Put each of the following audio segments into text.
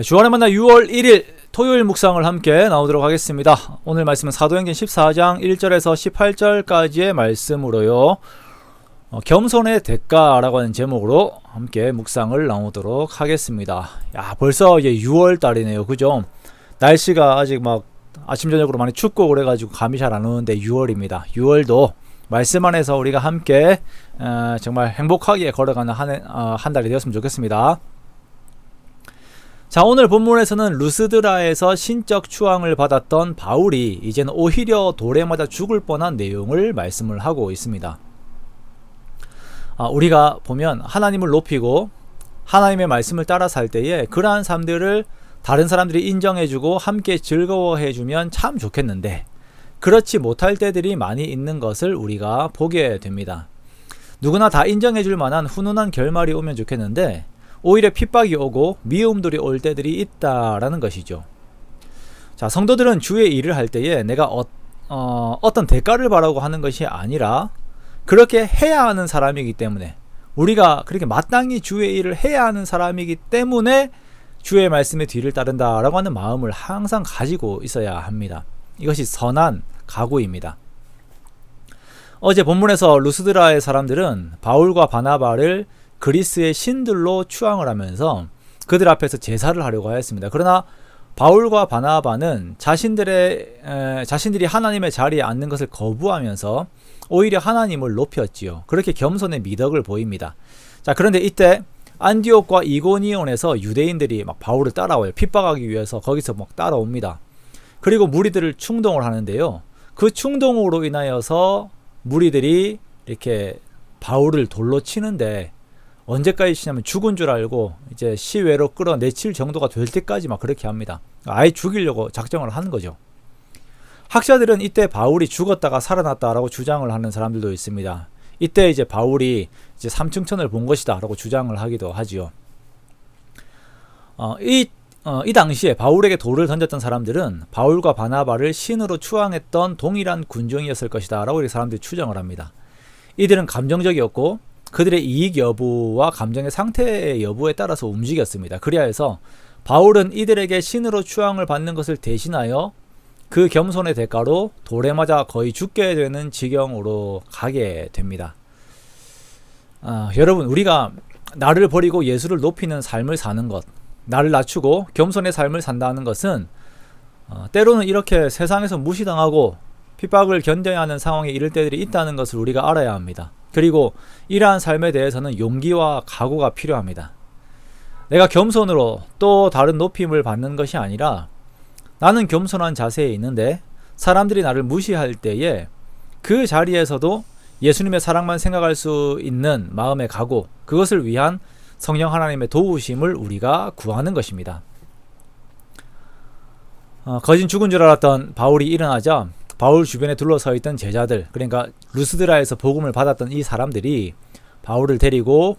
주안의 만나 6월 1일 토요일 묵상을 함께 나오도록 하겠습니다. 오늘 말씀은 사도행전 14장 1절에서 18절까지의 말씀으로요. 겸손의 대가라고 하는 제목으로 함께 묵상을 나오도록 하겠습니다. 야, 벌써 이제 6월 달이네요. 그죠? 날씨가 아직 막 아침 저녁으로 많이 춥고 그래가지고 감이 잘 안 오는데 6월입니다. 6월도 말씀 안에서 우리가 함께 정말 행복하게 걸어가는 한 달이 되었으면 좋겠습니다. 자, 오늘 본문에서는 루스드라에서 신적 추앙을 받았던 바울이 이제는 오히려 돌에 맞아 죽을 뻔한 내용을 말씀을 하고 있습니다. 우리가 보면 하나님을 높이고 하나님의 말씀을 따라 살 때에 그러한 삶들을 다른 사람들이 인정해주고 함께 즐거워해주면 참 좋겠는데 그렇지 못할 때들이 많이 있는 것을 우리가 보게 됩니다. 누구나 다 인정해줄 만한 훈훈한 결말이 오면 좋겠는데 오히려 핍박이 오고 미움들이 올 때들이 있다라는 것이죠. 자, 성도들은 주의 일을 할 때에 내가 어떤 대가를 바라고 하는 것이 아니라 그렇게 해야 하는 사람이기 때문에 우리가 그렇게 마땅히 주의 일을 해야 하는 사람이기 때문에 주의 말씀의 뒤를 따른다라고 하는 마음을 항상 가지고 있어야 합니다. 이것이 선한 각오입니다. 어제 본문에서 루스드라의 사람들은 바울과 바나바를 그리스의 신들로 추앙을 하면서 그들 앞에서 제사를 하려고 하였습니다. 그러나 바울과 바나바는 자신들이 하나님의 자리에 앉는 것을 거부하면서 오히려 하나님을 높였지요. 그렇게 겸손의 미덕을 보입니다. 자, 그런데 이때 안디옥과 이고니온에서 유대인들이 막 바울을 따라와요. 핍박하기 위해서 거기서 막 따라옵니다. 그리고 무리들을 충동을 하는데요. 그 충동으로 인하여서 무리들이 이렇게 바울을 돌로 치는데 언제까지 치냐면 죽은 줄 알고 이제 시외로 끌어내칠 정도가 될 때까지 막 그렇게 합니다. 아예 죽이려고 작정을 하는 거죠. 학자들은 이때 바울이 죽었다가 살아났다라고 주장을 하는 사람들도 있습니다. 이때 이제 바울이 이제 삼층천을 본 것이다라고 주장을 하기도 하지요. 이 당시에 바울에게 돌을 던졌던 사람들은 바울과 바나바를 신으로 추앙했던 동일한 군종이었을 것이다라고 이 사람들이 추정을 합니다. 이들은 감정적이었고 그들의 이익 여부와 감정의 상태 여부에 따라서 움직였습니다. 그리하여서 바울은 이들에게 신으로 추앙을 받는 것을 대신하여 그 겸손의 대가로 돌에 맞아 거의 죽게 되는 지경으로 가게 됩니다. 여러분, 우리가 나를 버리고 예수를 높이는 삶을 사는 것, 나를 낮추고 겸손의 삶을 산다는 것은 때로는 이렇게 세상에서 무시당하고 핍박을 견뎌야 하는 상황에 이를 때들이 있다는 것을 우리가 알아야 합니다. 그리고 이러한 삶에 대해서는 용기와 각오가 필요합니다. 내가 겸손으로 또 다른 높임을 받는 것이 아니라 나는 겸손한 자세에 있는데 사람들이 나를 무시할 때에 그 자리에서도 예수님의 사랑만 생각할 수 있는 마음의 각오, 그것을 위한 성령 하나님의 도우심을 우리가 구하는 것입니다. 거진 죽은 줄 알았던 바울이 일어나자 바울 주변에 둘러서 있던 제자들, 그러니까 루스드라에서 복음을 받았던 이 사람들이 바울을 데리고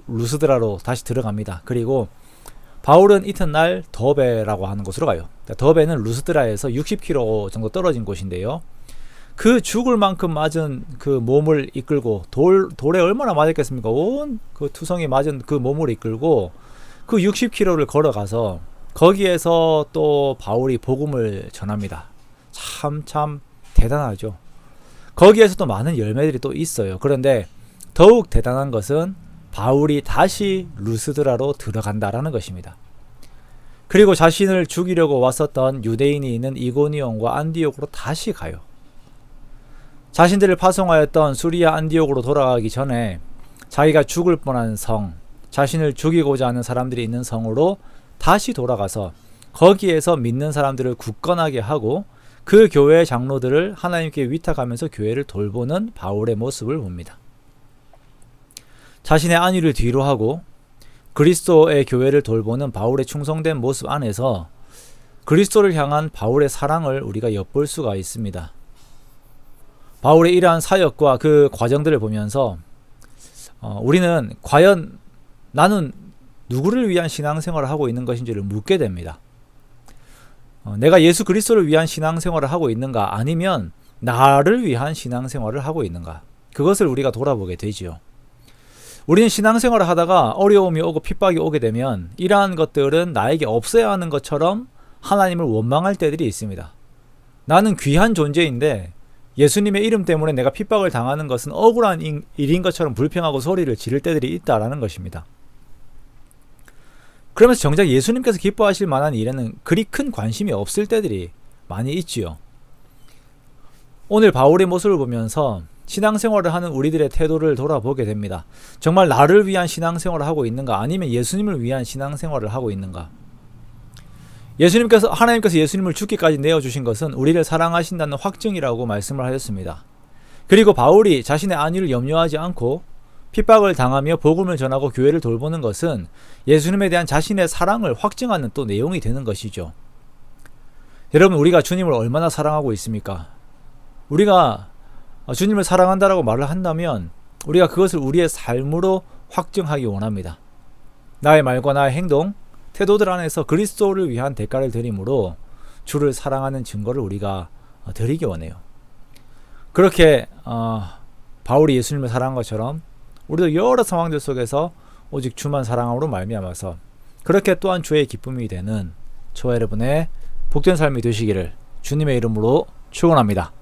루스드라로 다시 들어갑니다. 그리고 바울은 이튿날 더베라고 하는 곳으로 가요. 더베는 루스드라에서 60km 정도 떨어진 곳인데요. 그 죽을 만큼 맞은 그 몸을 이끌고 돌에 얼마나 맞았겠습니까? 온 그 투성이 맞은 그 몸을 이끌고 그 60km를 걸어가서 거기에서 또 바울이 복음을 전합니다. 참 대단하죠. 거기에서도 많은 열매들이 또 있어요. 그런데 더욱 대단한 것은 바울이 다시 루스드라로 들어간다라는 것입니다. 그리고 자신을 죽이려고 왔었던 유대인이 있는 이고니온과 안디옥으로 다시 가요. 자신들을 파송하였던 수리아 안디옥으로 돌아가기 전에 자기가 죽을 뻔한 성, 자신을 죽이고자 하는 사람들이 있는 성으로 다시 돌아가서 거기에서 믿는 사람들을 굳건하게 하고 그 교회의 장로들을 하나님께 위탁하면서 교회를 돌보는 바울의 모습을 봅니다. 자신의 안위를 뒤로 하고 그리스도의 교회를 돌보는 바울의 충성된 모습 안에서 그리스도를 향한 바울의 사랑을 우리가 엿볼 수가 있습니다. 바울의 이러한 사역과 그 과정들을 보면서 우리는 과연 나는 누구를 위한 신앙생활을 하고 있는 것인지를 묻게 됩니다. 내가 예수 그리스도를 위한 신앙생활을 하고 있는가, 아니면 나를 위한 신앙생활을 하고 있는가, 그것을 우리가 돌아보게 되지요. 우리는 신앙생활을 하다가 어려움이 오고 핍박이 오게 되면 이러한 것들은 나에게 없어야 하는 것처럼 하나님을 원망할 때들이 있습니다. 나는 귀한 존재인데 예수님의 이름 때문에 내가 핍박을 당하는 것은 억울한 일인 것처럼 불평하고 소리를 지를 때들이 있다라는 것입니다. 그러면서 정작 예수님께서 기뻐하실 만한 일에는 그리 큰 관심이 없을 때들이 많이 있지요. 오늘 바울의 모습을 보면서 신앙생활을 하는 우리들의 태도를 돌아보게 됩니다. 정말 나를 위한 신앙생활을 하고 있는가, 아니면 예수님을 위한 신앙생활을 하고 있는가. 하나님께서 예수님을 죽기까지 내어주신 것은 우리를 사랑하신다는 확증이라고 말씀을 하셨습니다. 그리고 바울이 자신의 안위를 염려하지 않고 핍박을 당하며 복음을 전하고 교회를 돌보는 것은 예수님에 대한 자신의 사랑을 확증하는 또 내용이 되는 것이죠. 여러분, 우리가 주님을 얼마나 사랑하고 있습니까? 우리가 주님을 사랑한다라고 말을 한다면 우리가 그것을 우리의 삶으로 확증하기 원합니다. 나의 말과 나의 행동, 태도들 안에서 그리스도를 위한 대가를 드림으로 주를 사랑하는 증거를 우리가 드리기 원해요. 그렇게 바울이 예수님을 사랑한 것처럼 우리도 여러 상황들 속에서 오직 주만 사랑함으로 말미암아서 그렇게 또한 주의 기쁨이 되는 저와 여러분의 복된 삶이 되시기를 주님의 이름으로 축원합니다.